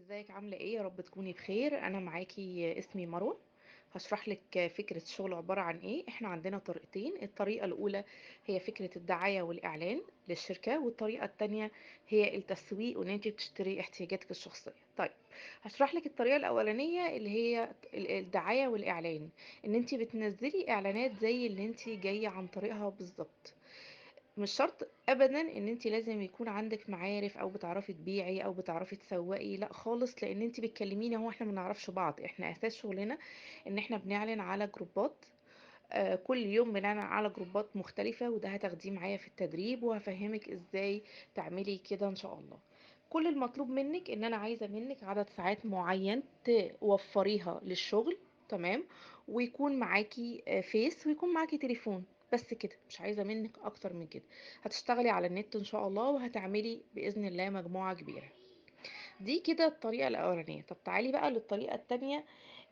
ازيك عاملة ايه؟ يا رب تكوني بخير. انا معاكي، اسمي مروة. هشرح لك فكرة الشغل عبارة عن ايه. احنا عندنا طريقتين. الطريقة الاولى هي فكرة الدعاية والاعلان للشركة، والطريقة التانية هي التسويق وان انت بتشتري احتياجاتك الشخصية. طيب، هشرح لك الطريقة الاولانية اللي هي الدعاية والاعلان، ان انت بتنزلي اعلانات زي اللي انت جاية عن طريقها بالظبط. مش شرط ابدا ان انت لازم يكون عندك معارف او بتعرفي تبيعي او بتعرفي تسوقي، لا خالص، لان انت بتكلميني. هو احنا ما نعرفش بعض، احنا اساس شغلنا ان احنا بنعلن على جروبات. كل يوم بنعلن على جروبات مختلفة، وده هتاخديه معايا في التدريب وهفهمك ازاي تعملي كده ان شاء الله. كل المطلوب منك ان انا عايزة منك عدد ساعات معين توفريها للشغل، تمام؟ ويكون معاكي فيس ويكون معاكي تليفون. بس كده، مش عايزة منك اكتر من كده. هتشتغلي على النت ان شاء الله وهتعملي بإذن الله مجموعة كبيرة. دي كده الطريقة الأولانية. طب تعالي بقى للطريقة التانية،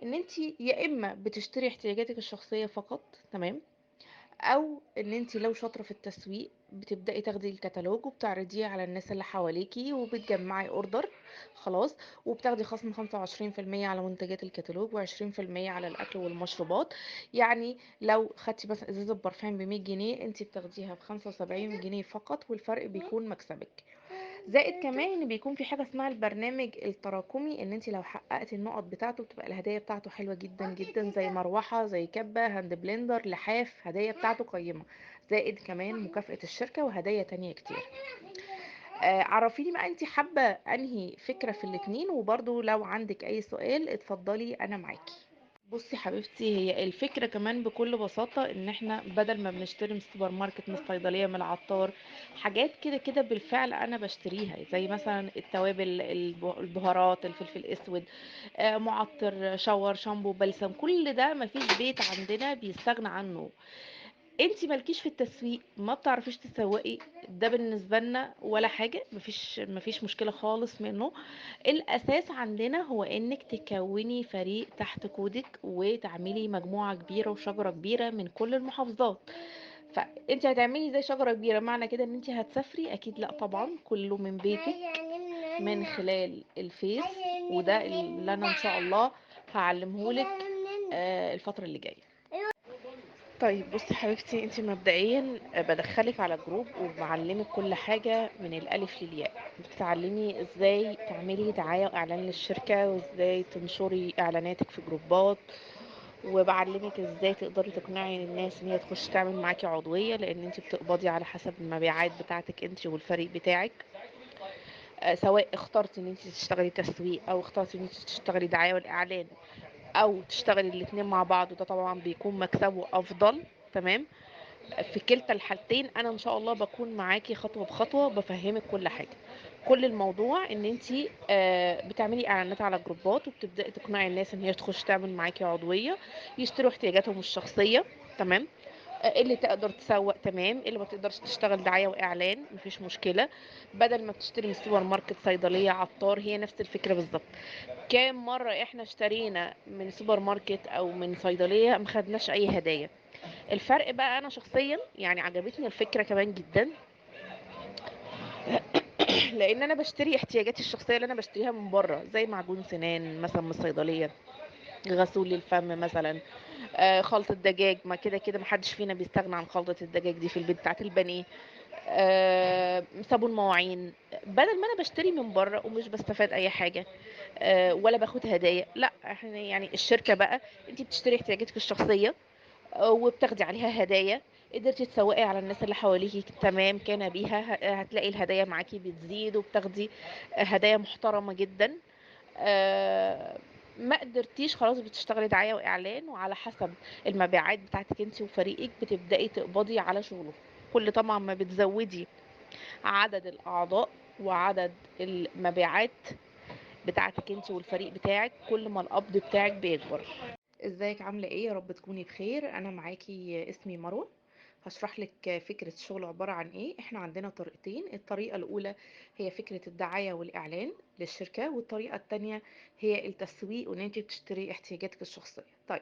ان انتي يا اما بتشتري احتياجاتك الشخصية فقط، تمام؟ او ان انتي لو شاطرة في التسويق بتبدأي تاخدي الكتالوج وبتعرضيه على الناس اللي حواليكي وبتجمعي اوردر. خلاص. وبتاخدي خصم 25% على منتجات الكتالوج و20% على الاكل والمشروبات. يعني لو خدتي مثلا ازازة برفان ب100 جنيه، انتي بتاخديها ب75 جنيه فقط، والفرق بيكون مكسبك. زائد كمان ان بيكون في حاجه اسمها البرنامج التراكمي، ان انت لو حققتي النقط بتاعته بتبقى الهدايا بتاعته حلوه جدا جدا، زي مروحه، زي كبه، هاند بلندر، لحاف، هدايا بتاعته قيمه. زائد كمان مكافأة الشركة وهدايا تانية كتير. عرفيني بقى انت حابة انهي فكرة في الاتنين، وبرضو لو عندك اي سؤال اتفضلي انا معاكي. بصي حبيبتي، هي الفكرة كمان بكل بساطة ان احنا بدل ما بنشتري من السوبر ماركت، من الصيدلية، من العطار، حاجات كده كده بالفعل انا بشتريها، زي مثلا التوابل، البهارات، الفلفل الاسود، معطر، شاور، شامبو، بلسم، كل ده مفيش بيت عندنا بيستغنى عنه. انتي مالكيش في التسويق، ما بتعرفيش تسوقي، ده بالنسبة لنا ولا حاجة، مفيش مشكلة خالص منه. الاساس عندنا هو انك تكوني فريق تحت كودك وتعملي مجموعة كبيرة وشجرة كبيرة من كل المحافظات. فانت هتعملي زي شجرة كبيرة، معنى كده ان انت هتسافري؟ اكيد لا طبعا، كله من بيتك من خلال الفيس. وده اللي انا ان شاء الله هعلمهولك الفترة اللي جاية. طيب بصي حبيبتي، انت مبدئيا بدخلك على جروب وبعلمك كل حاجة من الألف للياء. بتتعلمي ازاي تعملي دعاية واعلان للشركة، وازاي تنشري اعلاناتك في جروبات، وبعلمك ازاي تقدري تقنعي الناس ان هي تخش تعمل معاكي عضوية، لان انت بتقبضي على حسب المبيعات بتاعتك انت والفريق بتاعك. سواء اخترتي ان انت تشتغلي تسويق او اخترتي ان انت تشتغلي دعاية والاعلان، او تشتغلي الاتنين مع بعض، وده طبعا بيكون مكسبه افضل. تمام. في كلتا الحالتين انا ان شاء الله بكون معاكي خطوه بخطوه بفهمك كل حاجه. كل الموضوع ان انتي بتعملي اعلانات على جروبات وبتبداي تقنعي الناس ان هي تخش تعمل معاكي عضويه، يشتروا احتياجاتهم الشخصيه. تمام. اللي تقدر تسوق تمام، اللي ما تقدرش تشتغل دعايه واعلان مفيش مشكله. بدل ما بتشتري من السوبر ماركت، صيدليه، عطار، هي نفس الفكره بالظبط. كام مره احنا اشترينا من سوبر ماركت او من صيدليه ما خدناش اي هدايا؟ الفرق بقى انا شخصيا يعني عجبتني الفكره كمان جدا. لان انا بشتري احتياجاتي الشخصيه اللي انا بشتريها من بره، زي معجون سنان مثلا من الصيدليه، غسول للفم مثلا، خلطة دجاج، ما كده كده محدش فينا بيستغنى عن خلطة الدجاج دي في البيت بتاعت البانيه، صابون مواعين. بدل ما انا بشتري من بره ومش بستفاد اي حاجة، ولا باخد هدايا، لا احنا يعني الشركة بقى، انت بتشتري احتياجاتك الشخصية وبتاخدي عليها هدايا. قدرتي تسوقي على الناس اللي حواليكي تمام كان بيها، هتلاقي الهدايا معاكي بتزيد وبتاخدي هدايا محترمة جدا. آه، ما قدرتيش خلاص بتشتغلي دعاية واعلان، وعلى حسب المبيعات بتاعتك انت وفريقك بتبدأي تقبضي على شغله. كل طبعا ما بتزودي عدد الاعضاء وعدد المبيعات بتاعتك انت والفريق بتاعك، كل ما القبض بتاعك بيكبر. ازيك عاملة ايه؟ يا رب تكوني بخير. انا معاكي، اسمي مروة. هشرح لك فكرة الشغل عبارة عن ايه. احنا عندنا طريقتين. الطريقة الاولى هي فكرة الدعاية والاعلان للشركة، والطريقة التانية هي التسويق وان انت بتشتري احتياجاتك الشخصية. طيب،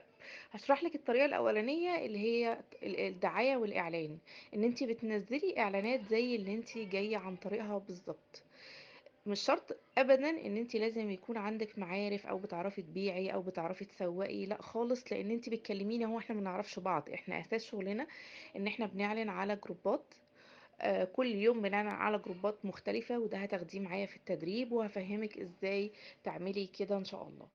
هشرح لك الطريقة الاولانية اللي هي الدعاية والاعلان، ان انت بتنزلي اعلانات زي اللي انت جاية عن طريقها بالظبط. مش شرط أبدًا إن أنتِ لازم يكون عندِك معارف أو بتعرفي تبيعي أو بتعرفي تسوّقي، لأ خالص، لإن أنتِ بتكلميني أهو إحنا ما نعرفش بعض، إحنا أساس شغلنا إن إحنا بنعلن على جروبات، كل يوم بنعلن على جروبات مختلفة، وده هتاخديه معايا في التدريب، وهافهمِك إزاي تعملي كده إن شاء الله.